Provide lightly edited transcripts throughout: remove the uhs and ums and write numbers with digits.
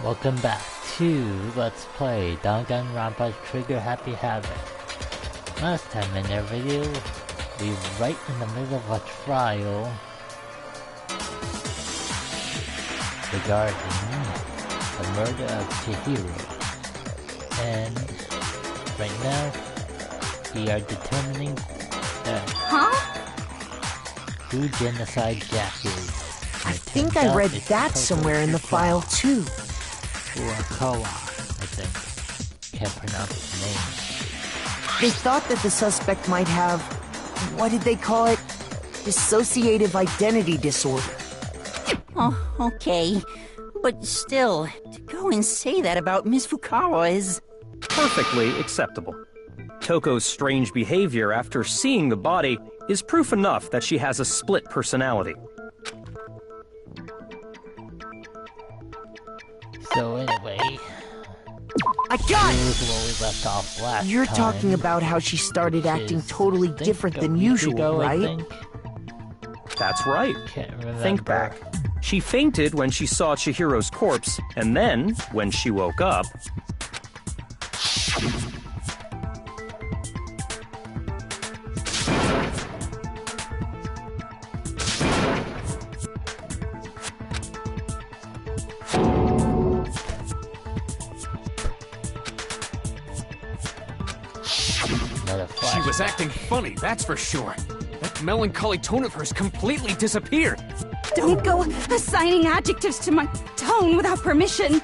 Welcome back to Let's Play Danganronpa Trigger Happy Havoc. Last time in our video, we were right in the middle of a trial regarding the murder of Chihiro. And right now, we are determining who Genocide Jack is. I think I read that somewhere in the file too. Furukawa, I think. Can't pronounce his name. They thought that the suspect might have, what did they call it? Dissociative identity disorder. Oh, okay. But still, to go and say that about Miss Fukawa is... perfectly acceptable. Toko's strange behavior after seeing the body is proof enough that she has a split personality. So anyway, I got here's it! where we left off last You're time, talking about how she started acting totally I think different a than week usual, ago, I right? think. That's right. Can't remember. Think back. She fainted when she saw Chihiro's corpse, and then, when she woke up... She was acting funny, that's for sure. That melancholy tone of hers completely disappeared. Don't go assigning adjectives to my tone without permission.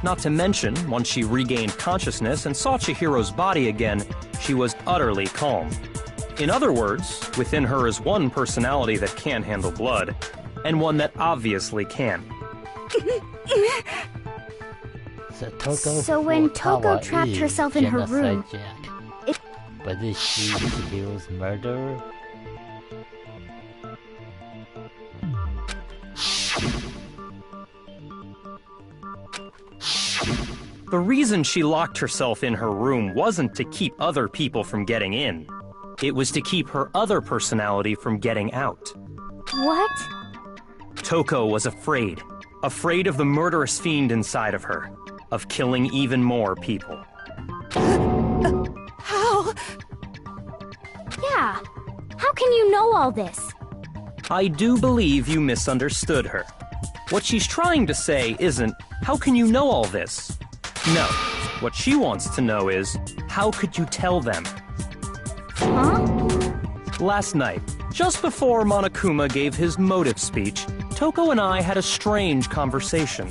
Not to mention, once she regained consciousness and saw Chihiro's body again, she was utterly calm. In other words, within her is one personality that can handle blood, and one that obviously can. So when Toko trapped is herself in her Genocide room, Jack. But is she Chihiro's murderer? The reason she locked herself in her room wasn't to keep other people from getting in. It was to keep her other personality from getting out. what? Toko was afraid. Afraid of the murderous fiend inside of her. Of killing even more people. How? Yeah. How can you know all this? I do believe you misunderstood her. What she's trying to say isn't, how can you know all this? No. What she wants to know is, how could you tell them? Huh? Last night, just before Monokuma gave his motive speech, Toko and I had a strange conversation.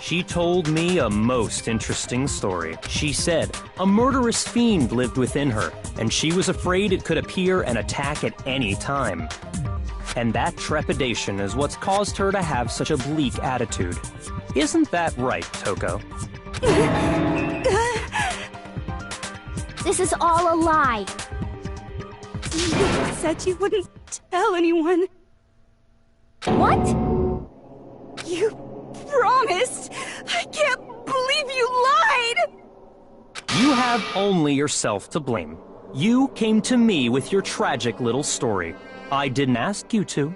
She told me a most interesting story. She said a murderous fiend lived within her, and she was afraid it could appear and attack at any time. And that trepidation is what's caused her to have such a bleak attitude. Isn't that right, Toko? This is all a lie. You said you wouldn't tell anyone. What? You promised. I can't believe you lied. You have only yourself to blame. You came to me with your tragic little story. I didn't ask you to.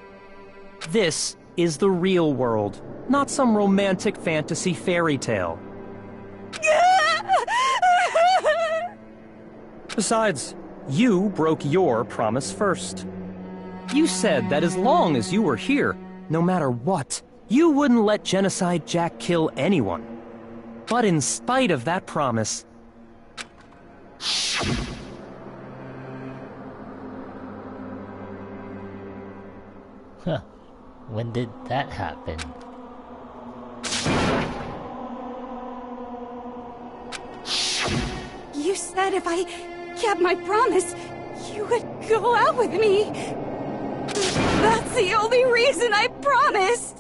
This is the real world, not some romantic fantasy fairy tale. Besides, you broke your promise first. You said that as long as you were here, no matter what, you wouldn't let Genocide Jack kill anyone. But in spite of that promise... Huh. When did that happen? You said if I kept my promise, you would go out with me. That's the only reason I promised.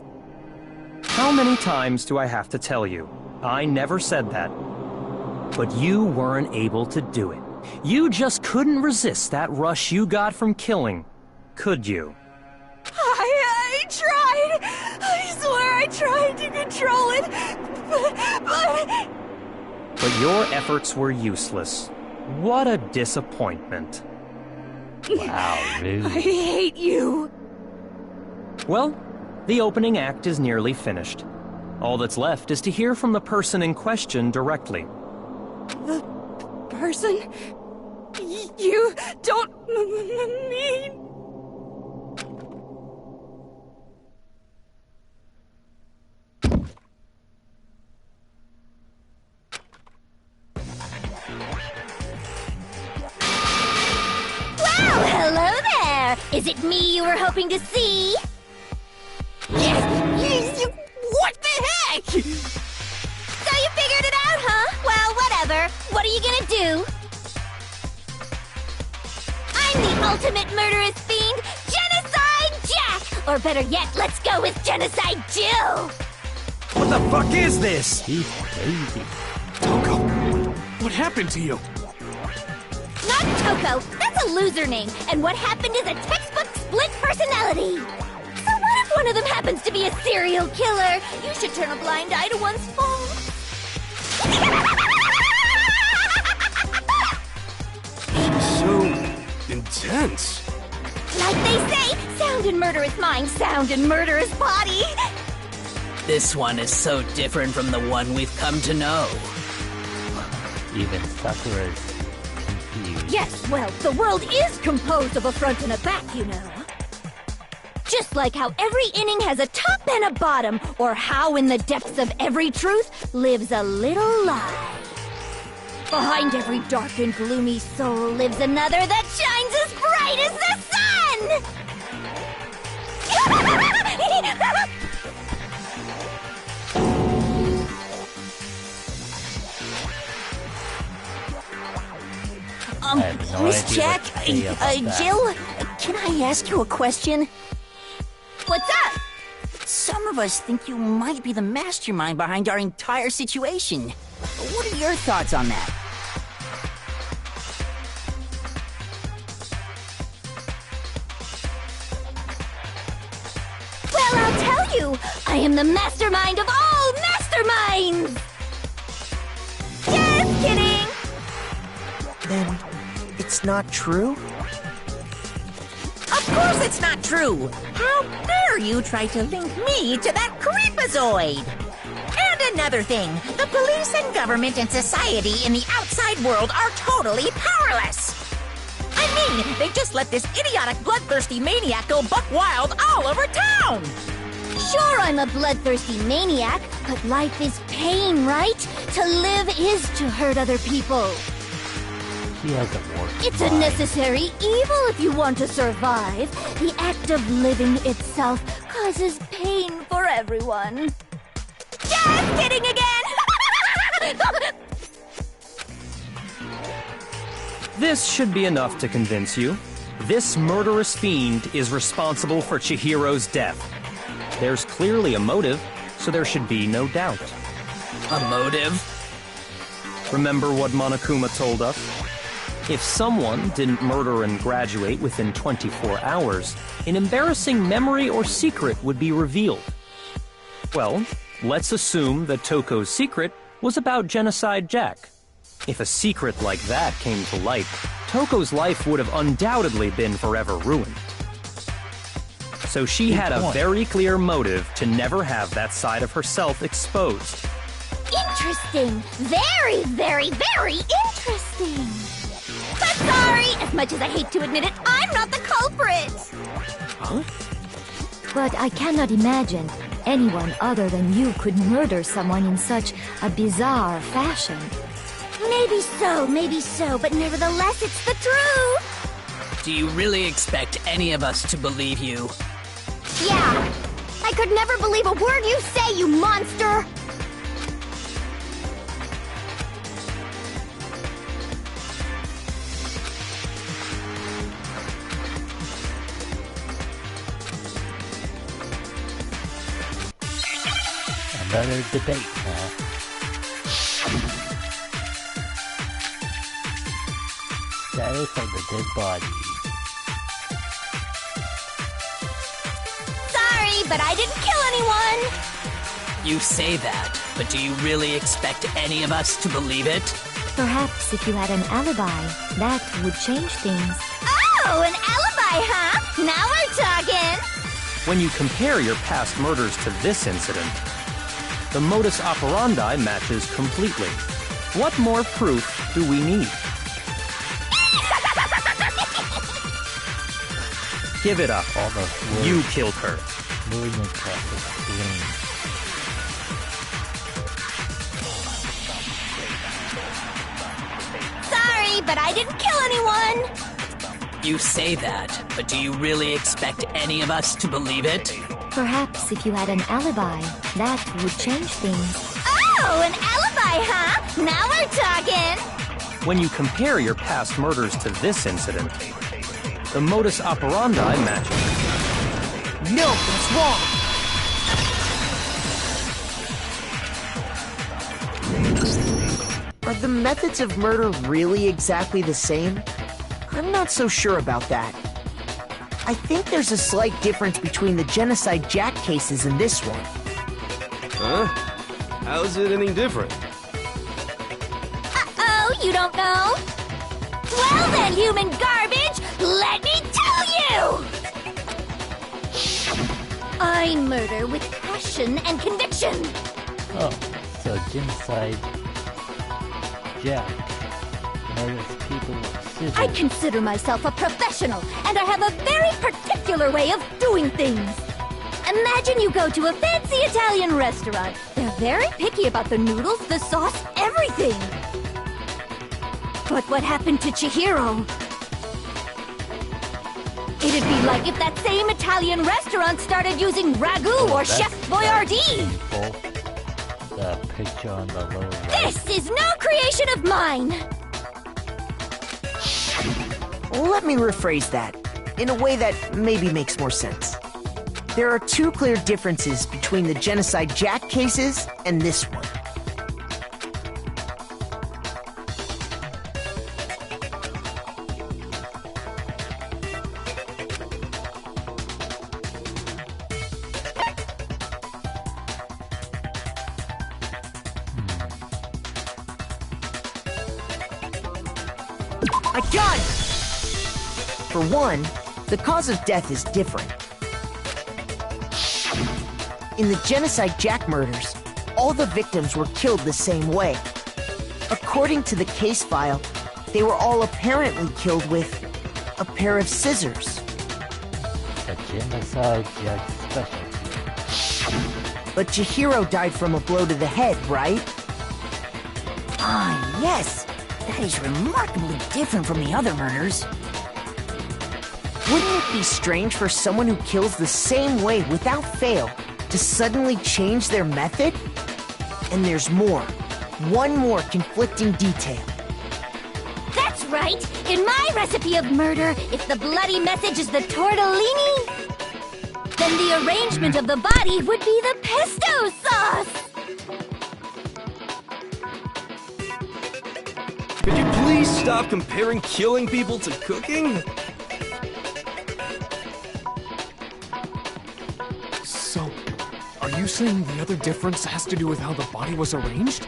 How many times do I have to tell you? I never said that. But you weren't able to do it. You just couldn't resist that rush you got from killing, could you? I tried. I swear I tried to control it, But your efforts were useless. What a disappointment. Wow, rude. I hate you. Well, the opening act is nearly finished. All that's left is to hear from the person in question directly. The person? You don't mean... Well, hello there! Is it me you were hoping to see? What the heck? So you figured it out, huh? Well, whatever. What are you gonna do? I'm the ultimate murderous fiend, Genocide Jack! Or better yet, let's go with Genocide Jill! What the fuck is this? He's crazy. Toko, what happened to you? Not Toko, that's a loser name, and what happened is a textbook split personality. So what if one of them happens to be a serial killer? You should turn a blind eye to one's faults. So intense. Like they say, sound in murderous mind, sound in murderous body. This one is so different from the one we've come to know. Even Sakura's confused. Yes, well, the world is composed of a front and a back, you know. Just like how every inning has a top and a bottom, or how in the depths of every truth lives a little lie. Behind every dark and gloomy soul lives another that shines as bright as the sun! I have no Miss idea Jack, what to say about that. Jill, can I ask you a question? What's up? Some of us think you might be the mastermind behind our entire situation. What are your thoughts on that? Well, I'll tell you, I am the mastermind of all masterminds! Just kidding! Then it's not true? Of course it's not true! How dare you try to link me to that creepazoid! And another thing, the police and government and society in the outside world are totally powerless! I mean, they just let this idiotic bloodthirsty maniac go buck wild all over town! Sure, I'm a bloodthirsty maniac, but life is pain, right? To live is to hurt other people. He hasn't worked. It's a necessary evil if you want to survive. The act of living itself causes pain for everyone. Just kidding again! This should be enough to convince you. This murderous fiend is responsible for Chihiro's death. There's clearly a motive, so there should be no doubt. A motive? Remember what Monokuma told us? If someone didn't murder and graduate within 24 hours, an embarrassing memory or secret would be revealed. Well, let's assume that Toko's secret was about Genocide Jack. If a secret like that came to light, Toko's life would have undoubtedly been forever ruined. So she had a very clear motive to never have that side of herself exposed. Interesting. Very, very, very interesting. But sorry, as much as I hate to admit it, I'm not the culprit. Huh? But I cannot imagine anyone other than you could murder someone in such a bizarre fashion. Maybe so, but nevertheless, it's the truth. Do you really expect any of us to believe you? Yeah. I could never believe a word you say, you monster. Another debate, huh? Status of the dead body. Sorry, but I didn't kill anyone. You say that, but do you really expect any of us to believe it? Perhaps if you had an alibi, that would change things. Oh, an alibi, huh? Now we're talking. When you compare your past murders to this incident, The modus operandi matches completely. What more proof do we need? Give it up. You killed her. Sorry, but I didn't kill anyone. You say that, but do you really expect any of us to believe it? Perhaps if you had an alibi, that would change things. Oh, an alibi, huh? Now we're talking. When you compare your past murders to this incident, the modus operandi matches. No, that's wrong! Are the methods of murder really exactly the same? I'm not so sure about that. I think there's a slight difference between the Genocide Jack cases and this one. Huh? How is it any different? Uh-oh, you don't know? Well then, human garbage, let me tell you! I murder with passion and conviction. Oh, so Genocide Jack murders people with scissors. I consider myself a professional, and I have a very particular way of doing things. Imagine you go to a fancy Italian restaurant. They're very picky about the noodles, the sauce, everything. But what happened to Chihiro? It'd be like if that same Italian restaurant started using ragu or Chef Boyardee. The picture on the lower right. This is no creation of mine! Let me rephrase that, in a way that maybe makes more sense. There are two clear differences between the Genocide Jack cases and this one. I got it! For one, the cause of death is different. In the Genocide Jack murders, all the victims were killed the same way. According to the case file, they were all apparently killed with a pair of scissors. The Genocide Jack specialty. But Chihiro died from a blow to the head, right? Ah, yes. That is remarkably different from the other murders. Wouldn't it be strange for someone who kills the same way without fail to suddenly change their method? And there's more. One more conflicting detail. That's right! In my recipe of murder, if the bloody message is the tortellini, then the arrangement of the body would be the pesto sauce! Could you please stop comparing killing people to cooking? So, are you saying the other difference has to do with how the body was arranged?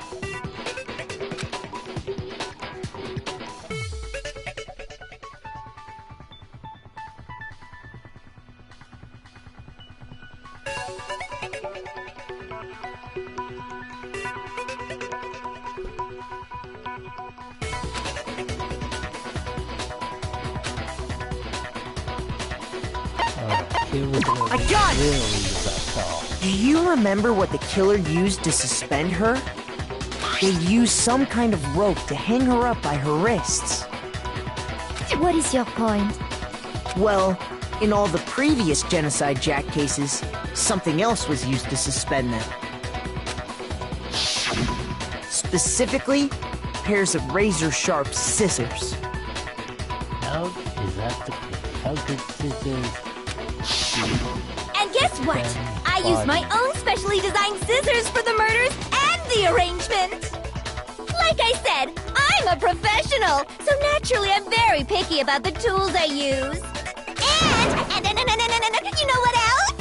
I got it! Do you remember what the killer used to suspend her? They used some kind of rope to hang her up by her wrists. What is your point? Well, in all the previous Genocide Jack cases, something else was used to suspend them. Specifically, pairs of razor-sharp scissors. How is that the case? How could scissors... And guess what? I use my own specially designed scissors for the murders and the arrangement! Like I said, I'm a professional, so naturally I'm very picky about the tools I use. And you know what else?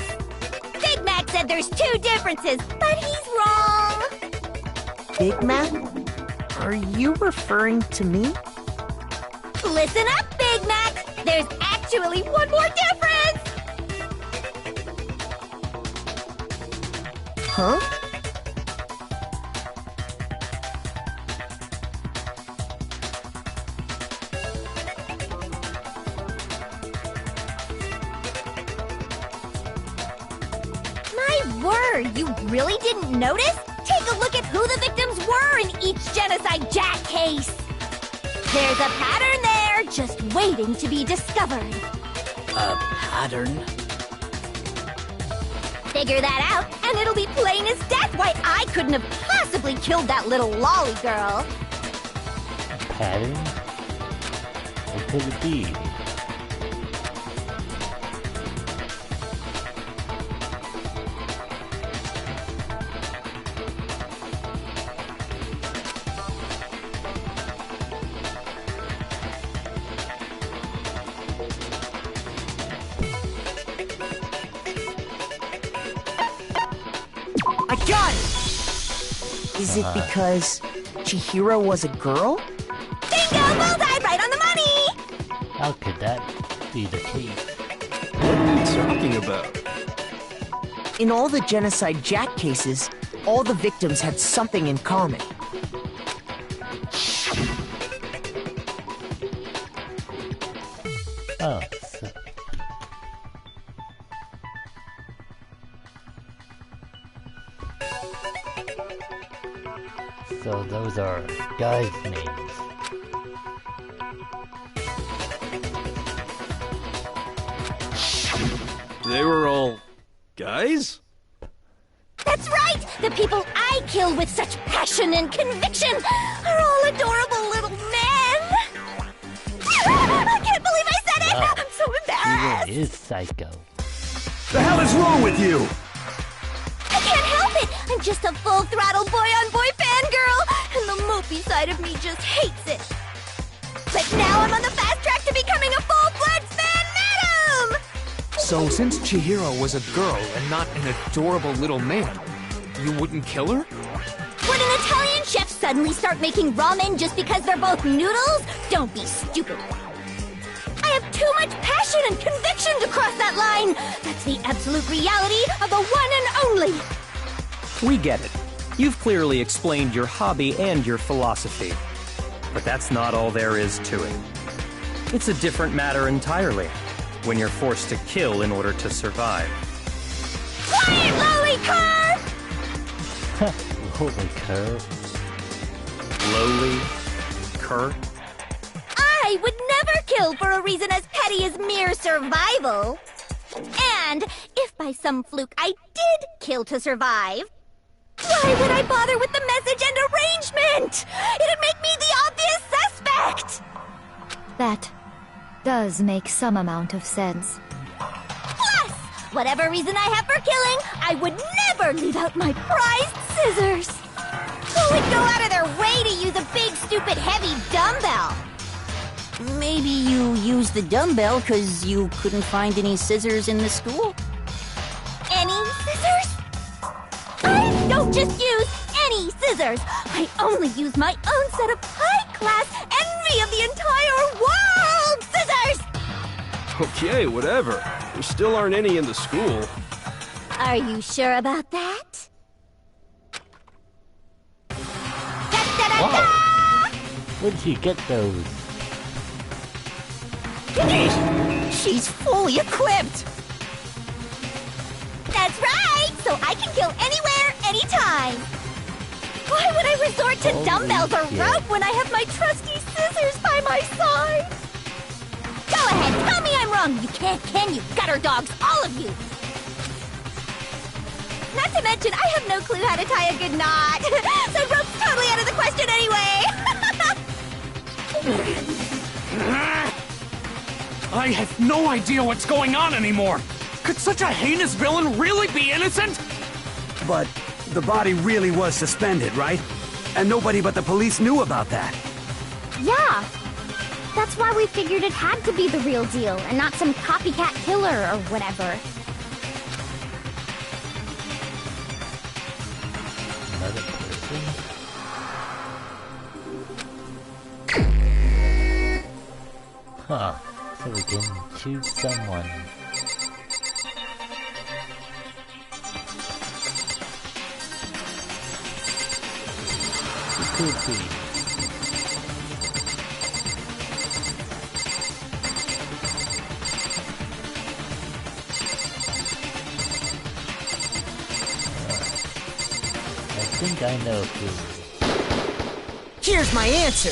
Big Mac said there's two differences, but he's wrong. Big Mac? Are you referring to me? Listen up, Big Mac! There's actually one more difference! Huh? matter? You really didn't notice? Take a look at who the victims were in each Genocide Jack case. There's a pattern there, just waiting to be discovered. A pattern? Figure that out, and it'll be plain as death why I couldn't have possibly killed that little lolly girl. Pattern? What could it be? I got it! Is it because Chihiro was a girl? Bingo! Bullseye! Right on the money! How could that be the case? What are you talking about? In all the Genocide Jack cases, all the victims had something in common. Oh, so those are guys' names. They were all guys? That's right! The people I kill with such passion and conviction are all adorable little men! I can't believe I said it! Wow. I'm so embarrassed! He is psycho. The hell is wrong with you? I can't help it! I'm just a full-throttle boy-on-boy fangirl, and the mopey side of me just hates it. But now I'm on the fast track to becoming a full-fledged fan madam! So since Chihiro was a girl and not an adorable little man, you wouldn't kill her? Would an Italian chef suddenly start making ramen just because they're both noodles? Don't be stupid. I have too much passion and conviction to cross that line. That's the absolute reality of the one and only. We get it. You've clearly explained your hobby and your philosophy. But that's not all there is to it. It's a different matter entirely, when you're forced to kill in order to survive. Quiet, lowly cur! Holy cur. Lowly? Cur? I would never kill for a reason as petty as mere survival. And if by some fluke I did kill to survive, why would I bother with the message and arrangement? It'd make me the obvious suspect! That does make some amount of sense. Plus, whatever reason I have for killing, I would never leave out my prized scissors. Who would go out of their way to use a big, stupid, heavy dumbbell? Maybe you used the dumbbell because you couldn't find any scissors in the school? Any scissors? I don't just use any scissors. I only use my own set of high-class envy of the entire world scissors! Okay, whatever. There still aren't any in the school. Are you sure about that? Wow. Where'd you get those? She's fully equipped! That's right! So I can kill anywhere, anytime! Why would I resort to dumbbells or rope when I have my trusty scissors by my side? Go ahead, tell me I'm wrong! You can't, can you? Gutter dogs, all of you! Not to mention, I have no clue how to tie a good knot! So rope's totally out of the question anyway! I have no idea what's going on anymore! Could such a heinous villain really be innocent? But the body really was suspended, right? And nobody but the police knew about that. Yeah. That's why we figured it had to be the real deal and not some copycat killer or whatever. Another person? Huh. So we can choose someone. Who could be? think I know who. Here's my answer!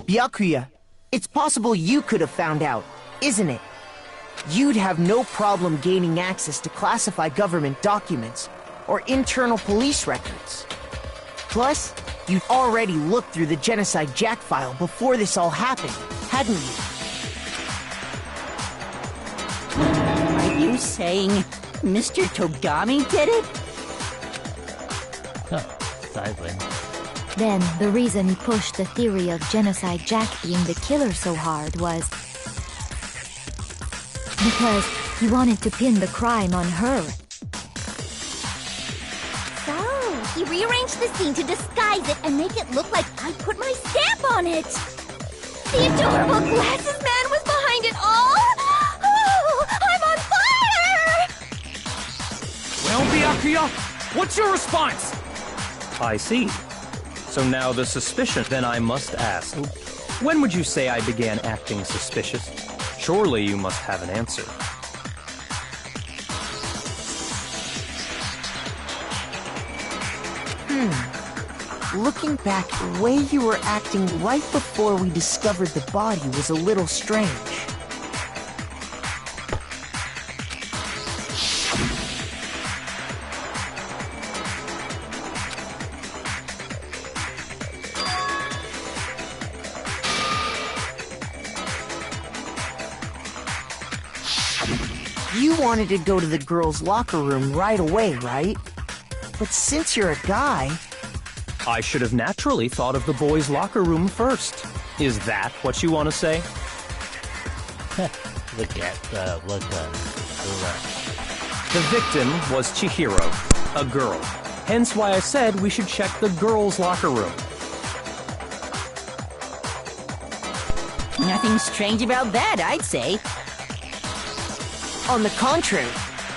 Byakuya, it's possible you could have found out, isn't it? You'd have no problem gaining access to classified government documents or internal police records. Plus, you'd already looked through the Genocide Jack file before this all happened, hadn't you? Are you saying Mr. Togami did it? Huh, silent. Then, the reason he pushed the theory of Genocide Jack being the killer so hard was because he wanted to pin the crime on her. So, he rearranged the scene to disguise it and make it look like I put my stamp on it. The adorable glasses man was behind it all. Oh, I'm on fire! Well, Byakuya, what's your response? I see. So now the suspicion, then I must ask. When would you say I began acting suspicious? Surely you must have an answer. Looking back, the way you were acting right before we discovered the body was a little strange. You wanted to go to the girls' locker room right away, right? But since you're a guy... I should have naturally thought of the boys' locker room first. Is that what you want to say? Look at The victim was Chihiro, a girl. Hence why I said we should check the girls' locker room. Nothing strange about that, I'd say. On the contrary,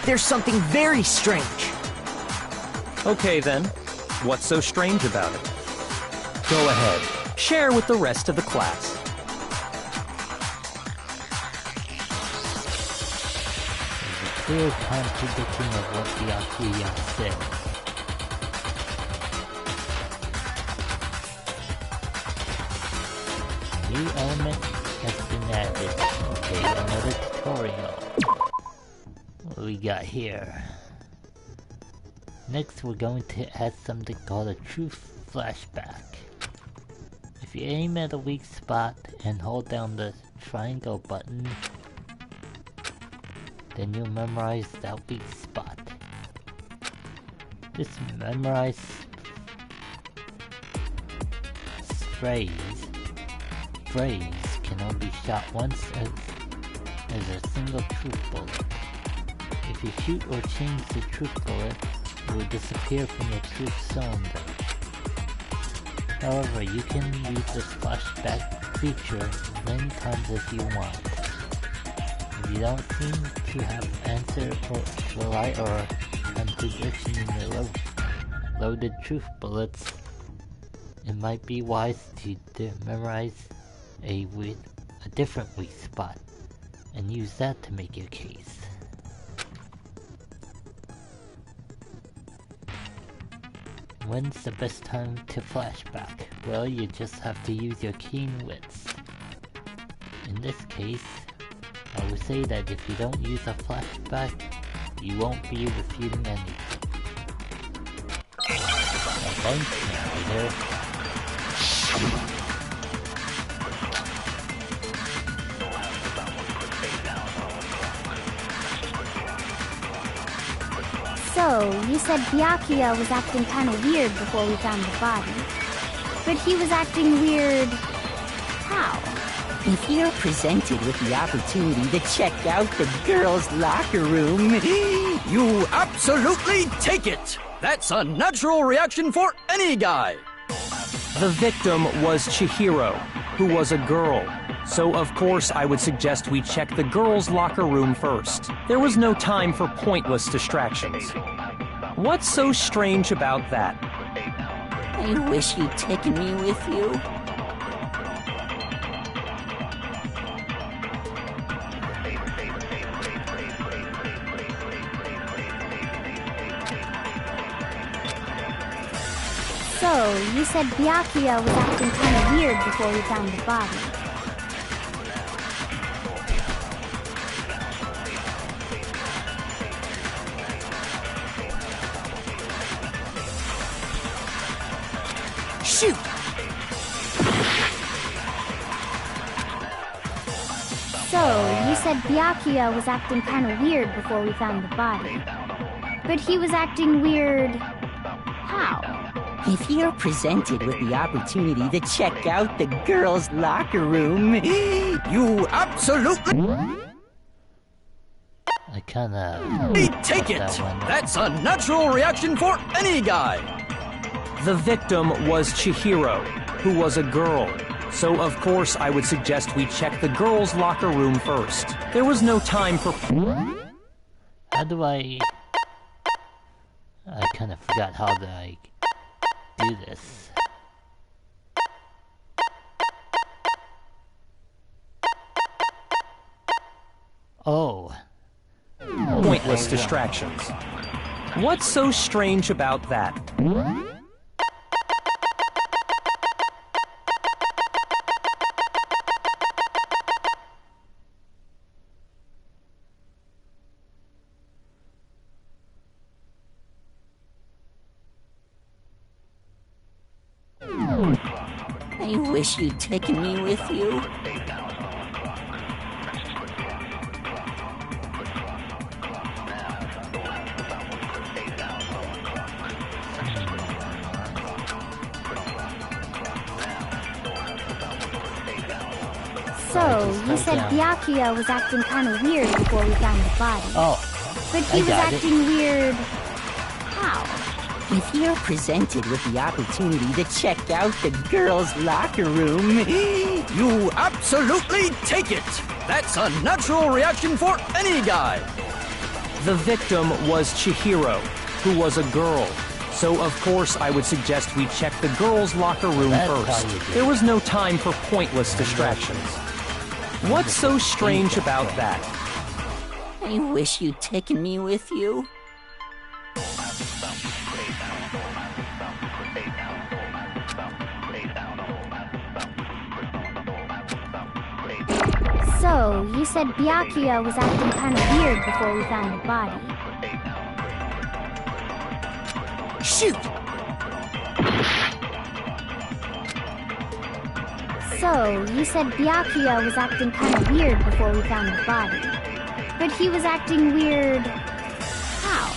there's something very strange. Okay then, what's so strange about it? Go ahead, share with the rest of the class. There's a clear contradiction of what Byakuya said. New element has been added. Okay, another tutorial. What do we got here? Next we're going to add something called a truth flashback. If you aim at a weak spot and hold down the triangle button, then you'll memorize that weak spot. This memorized phrase can only be shot once as a single truth bullet. If you shoot or change the truth bullet, it will disappear from the truth cylinder. However, you can use this flashback feature many times as you want. If you don't seem to have answer or the right or contradiction in your loaded truth bullets, it might be wise to memorize a different weak spot and use that to make your case. When's the best time to flashback? Well, you just have to use your keen wits. In this case, I would say that if you don't use a flashback, you won't be refuting anything. Thanks, narrator. So, you said Byakuya was acting kind of weird before we found the body. But he was acting weird... how? If you're presented with the opportunity to check out the girls' locker room... You absolutely take it! That's a natural reaction for any guy! The victim was Chihiro, who was a girl. So of course I would suggest we check the girls' locker room first. There was no time for pointless distractions. What's so strange about that? I wish you'd taken me with you. So, you said Byakuya was acting kind of weird before we found the body. Shoot! So, you said Byakuya was acting kind of weird before we found the body. But he was acting weird... how? If you're presented with the opportunity to check out the girls' locker room, you absolutely... I kinda... Take it! That's a natural reaction for any guy! The victim was Chihiro, who was a girl. So, of course, I would suggest we check the girls' locker room first. There was no time for... How do I kinda forgot how to, do this. Oh. Pointless distractions. What's so strange about that? I wish you'd taken me with you. So, you said Byakuya was acting kind of weird before we found the body. Oh. But he was acting weird... how? If you're presented with the opportunity to check out the girls' locker room, you absolutely take it! That's a natural reaction for any guy! The victim was Chihiro, who was a girl. So, of course, I would suggest we check the girls' locker room first. There was no time for pointless distractions. What's so strange about that? I wish you'd taken me with you. So, you said Byakuya was acting kind of weird before we found the body. Shoot! So, you said Byakuya was acting kind of weird before we found the body. But he was acting weird... how?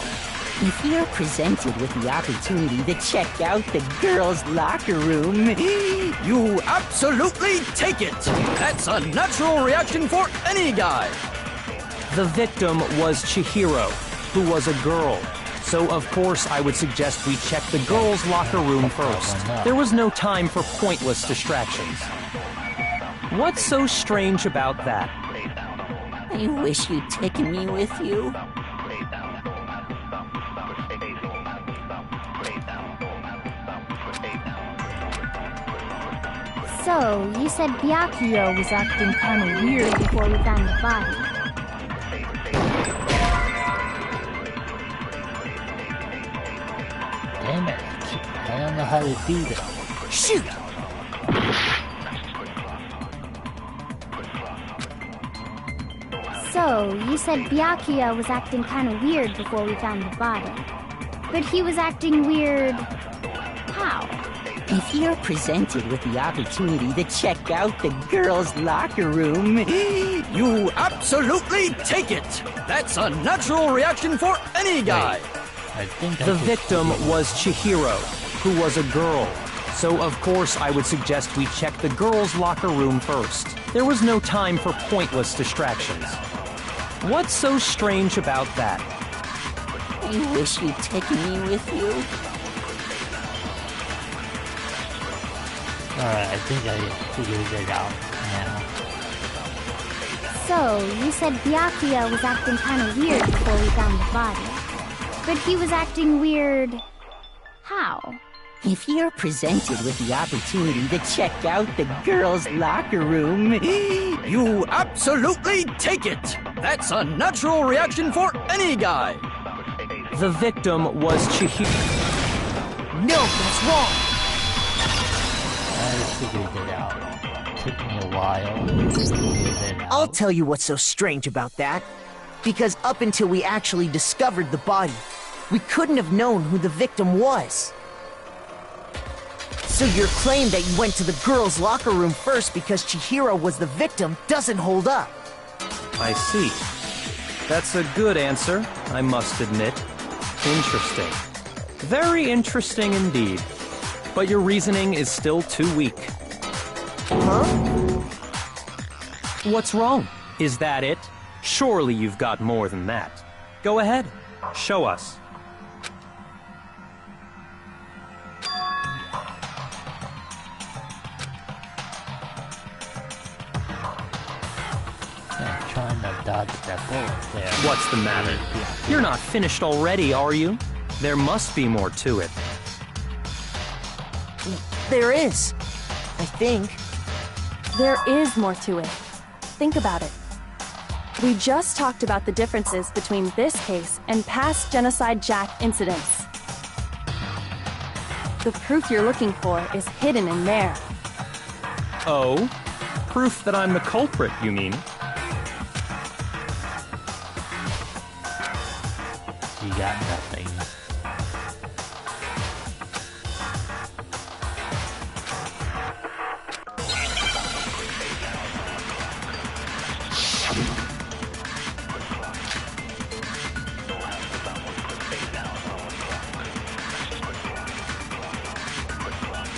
If you're presented with the opportunity to check out the girls' locker room, you absolutely take it! That's a natural reaction for any guy! The victim was Chihiro, who was a girl. So, of course, I would suggest we check the girls' locker room first. There was no time for pointless distractions. What's so strange about that? I wish you'd taken me with you. So, you said Byakuya was acting kind of weird before we found the body. Damn it. I don't know how to do that. Shoot! So, you said Byakuya was acting kind of weird before we found the body. But he was acting weird... how? If you're presented with the opportunity to check out the girls' locker room, you absolutely take it! That's a natural reaction for any guy! The victim was Chihiro, who was a girl. So, of course, I would suggest we check the girls' locker room first. There was no time for pointless distractions. What's so strange about that? I wish you'd taken me with you. Alright, I think I figured it out now. So, you said Byakuya was acting kind of weird before we found the body. But he was acting weird... how? If you're presented with the opportunity to check out the girls' locker room, you absolutely take it! That's a natural reaction for any guy! The victim was Chihiro. No, that's wrong! figured it out. Took me a while to figure it out. I'll tell you what's so strange about that. Because up until we actually discovered the body, we couldn't have known who the victim was. So your claim that you went to the girls' locker room first because Chihiro was the victim doesn't hold up. I see. That's a good answer, I must admit. Interesting. Very interesting indeed. But your reasoning is still too weak. Huh? What's wrong? Is that it? Surely you've got more than that. Go ahead. Show us. I'm trying to dodge that bullet there. What's the matter? You're not finished already, are you? There must be more to it. There is. I think. There is more to it. Think about it. We just talked about the differences between this case and past Genocide Jack incidents. The proof you're looking for is hidden in there. Oh? Proof that I'm the culprit, you mean? You got nothing.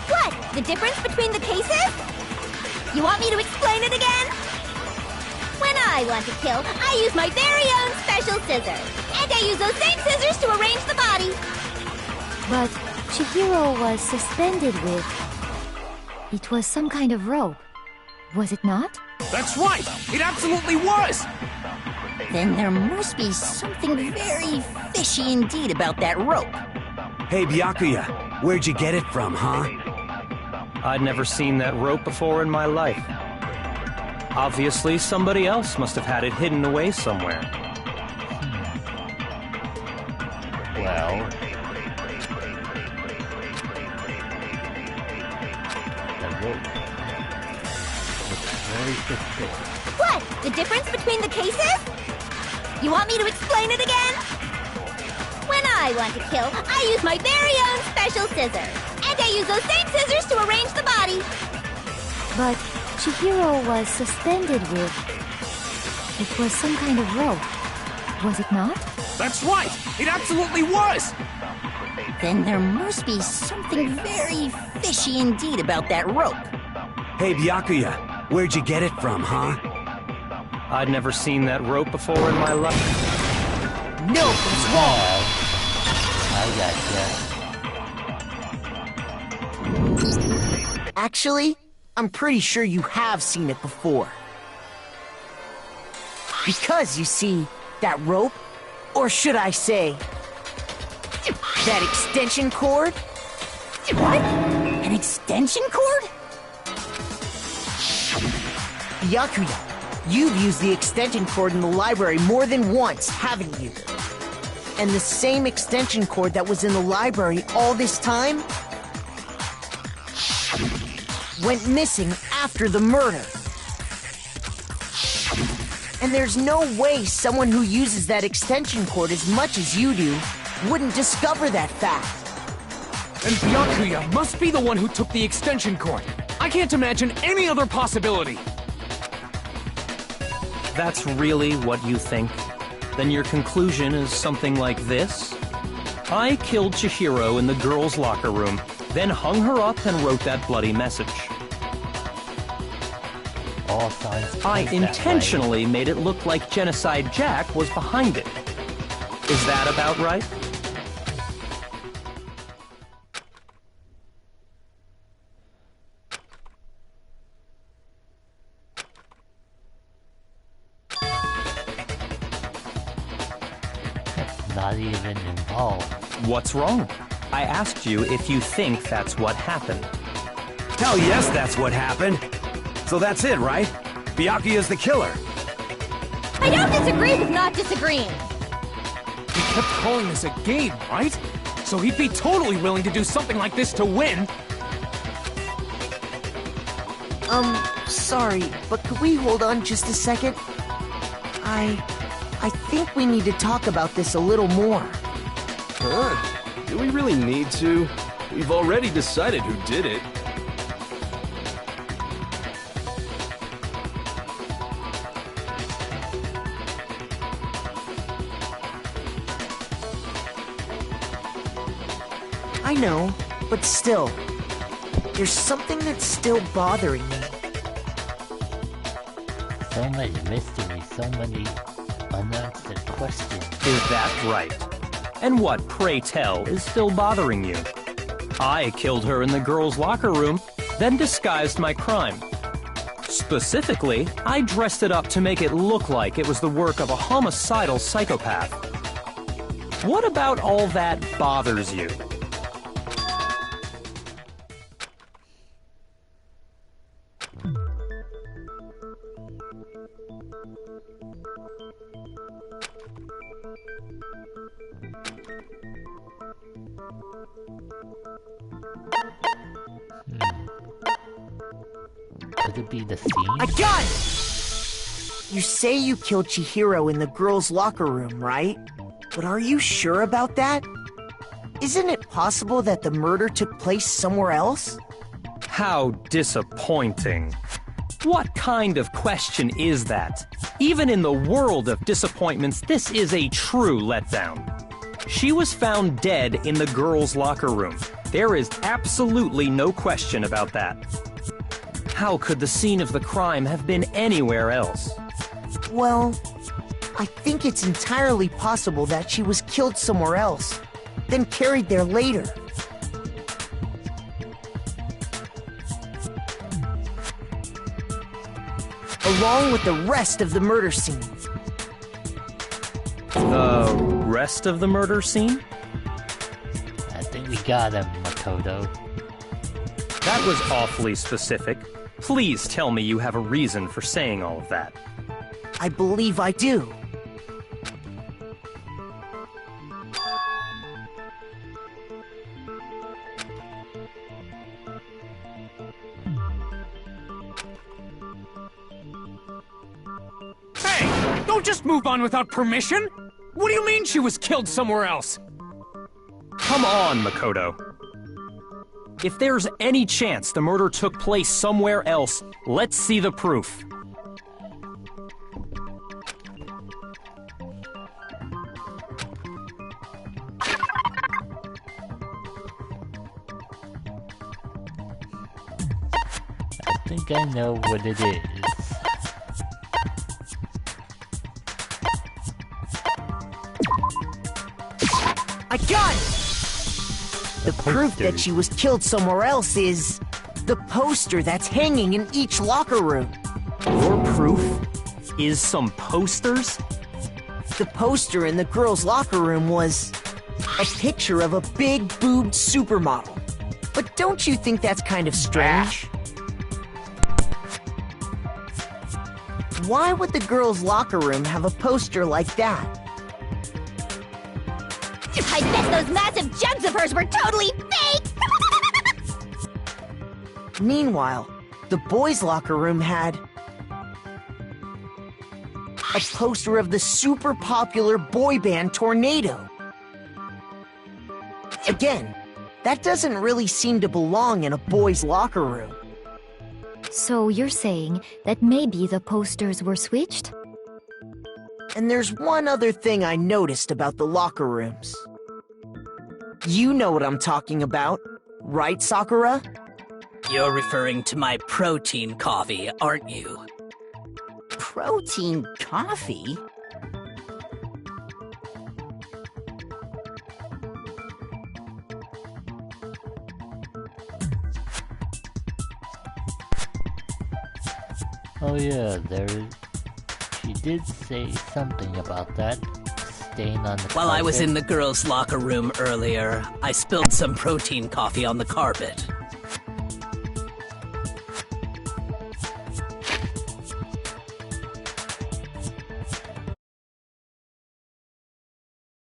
What? The difference between the cases? You want me to explain it again? When I want to kill, I use my very own special scissors. And I use those same scissors to arrange the body. But Chihiro was suspended with... It was some kind of rope. Was it not? That's right! It absolutely was! Then there must be something very fishy indeed about that rope. Hey, Byakuya, where'd you get it from, huh? I'd never seen that rope before in my life. Obviously, somebody else must have had it hidden away somewhere. Well... the rope. It's very suspicious. What? The difference between the cases? You want me to explain it again? When I want to kill, I use my very own special scissors. And I use those same scissors to arrange the body. But Chihiro was suspended with... It was some kind of rope. Was it not? That's right! It absolutely was! Then there must be something very fishy indeed about that rope. Hey, Byakuya, where'd you get it from, huh? I'd never seen that rope before in my life. No, it's wrong! I gotcha. Actually, I'm pretty sure you have seen it before. Because, you see, that rope, or should I say, that extension cord? What? An extension cord? Byakuya, you've used the extension cord in the library more than once, haven't you? And the same extension cord that was in the library all this time went missing after the murder. And there's no way someone who uses that extension cord as much as you do wouldn't discover that fact. And Byakuya must be the one who took the extension cord. I can't imagine any other possibility. That's really what you think? Then your conclusion is something like this? I killed Chihiro in the girls' locker room, then hung her up and wrote that bloody message. All signs I point that intentionally made it look like Genocide Jack was behind it. Is that about right? Not even involved. What's wrong? I asked you if you think that's what happened. Hell yes, that's what happened. So that's it, right? Byakuya's the killer. I don't disagree with not disagreeing. He kept calling this a game, right? So he'd be totally willing to do something like this to win. Sorry, but could we hold on just a second? I think we need to talk about this a little more. Huh? Do we really need to? We've already decided who did it. I know, but still, there's something that's still bothering me. So much mystery, so many unanswered questions. Is that right? And what, pray tell, is still bothering you? I killed her in the girls' locker room, then disguised my crime. Specifically, I dressed it up to make it look like it was the work of a homicidal psychopath. What about all that bothers you? Could it be the scene? I got it! You say you killed Chihiro in the girls' locker room, right? But are you sure about that? Isn't it possible that the murder took place somewhere else? How disappointing. What kind of question is that? Even in the world of disappointments, this is a true letdown. She was found dead in the girls' locker room. There is absolutely no question about that. How could the scene of the crime have been anywhere else? Well, I think it's entirely possible that she was killed somewhere else, then carried there later. Along with the rest of the murder scene. The rest of the murder scene? I think we got him, Makoto. That was awfully specific. Please tell me you have a reason for saying all of that. I believe I do. Hey! Don't just move on without permission! What do you mean she was killed somewhere else? Come on, Makoto. If there's any chance the murder took place somewhere else, let's see the proof. I think I know what it is. I got it! The proof that she was killed somewhere else is the poster that's hanging in each locker room. Your proof is some posters? The poster in the girls' locker room was a picture of a big-boobed supermodel. But don't you think that's kind of strange? Why would the girls' locker room have a poster like that? I bet those massive jugs of hers were totally fake! Meanwhile, the boys' locker room had a poster of the super popular boy band Tornado. Again, that doesn't really seem to belong in a boys' locker room. So you're saying that maybe the posters were switched? And there's one other thing I noticed about the locker rooms. You know what I'm talking about, right, Sakura? You're referring to my protein coffee, aren't you? Protein coffee? Oh yeah, she did say something about that. Stain on the While carpet. I was in the girls' locker room earlier, I spilled some protein coffee on the carpet.